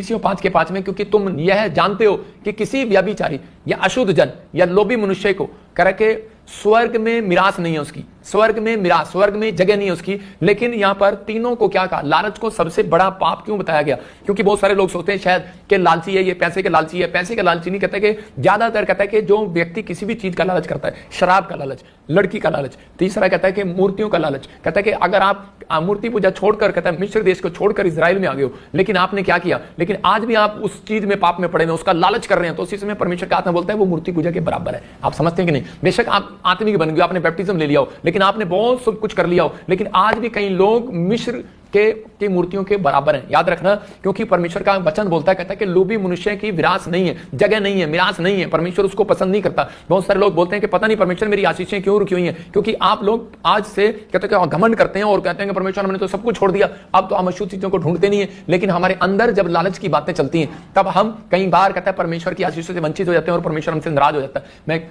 5 के 5 में, क्योंकि तुम यह जानते हो कि किसी व्यभिचारी या अशुद्ध जन या लोभी मनुष्य को करके स्वर्ग में मिरास नहीं है उसकी, स्वर्ग में मिरास, स्वर्ग में जगह नहीं है उसकी। लेकिन यहां पर तीनों को क्या कहा, लालच को सबसे बड़ा पाप क्यों बताया गया? क्योंकि बहुत सारे लोग सोचते हैं शायद कि लालची है, ये पैसे के लालची है। पैसे के लालची नहीं कहते, कि ज्यादातर कहता है कि जो व्यक्ति किसी भी चीज का लालच करता है, शराब का लालच, लड़की का लालच। तीसरा कहता है कि मूर्तियों का लालच, कहता है कि अगर आप मूर्ति पूजा छोड़कर, कहता है मिस्र देश को छोड़कर इजराइल में आ गए हो, लेकिन आपने क्या किया, लेकिन आज भी आप उस चीज में पाप में पड़े हैं, उसका लालच कर रहे हैं, तो उसी समय परमेश्वर का आत्मा बोलता है वो मूर्ति पूजा के बराबर है। आप समझते हैं कि नहीं? बेशक आप आत्मिक बन गए, आपने बैप्टिज्म ले लिया हो, लेकिन आपने बहुत सब कुछ कर लिया हो, लेकिन आज भी कई लोग मिस्र के मूर्तियों के बराबर हैं। याद रखना, क्योंकि परमेश्वर का वचन बोलता है, कहता है कि लोभी मनुष्य की विरास नहीं है, जगह नहीं है, मिरास नहीं है। परमेश्वर उसको पसंद नहीं करता। बहुत सारे लोग बोलते हैं कि पता नहीं परमेश्वर मेरी आशीषें क्यों रुकी हुई हैं, क्योंकि आप लोग आज से कहते हैं घमंड करते हैं और कहते हैं कि परमेश्वर हमने तो सब कुछ छोड़ दिया, अब तो हम अशुद्ध चीजों को ढूंढते नहीं है। लेकिन हमारे अंदर जब लालच की बातें चलती हैं, तब हम कई बार कहते हैं परमेश्वर की आशीषों से वंचित हो जाते हैं और परमेश्वर हमसे नाराज हो जाता है। मैं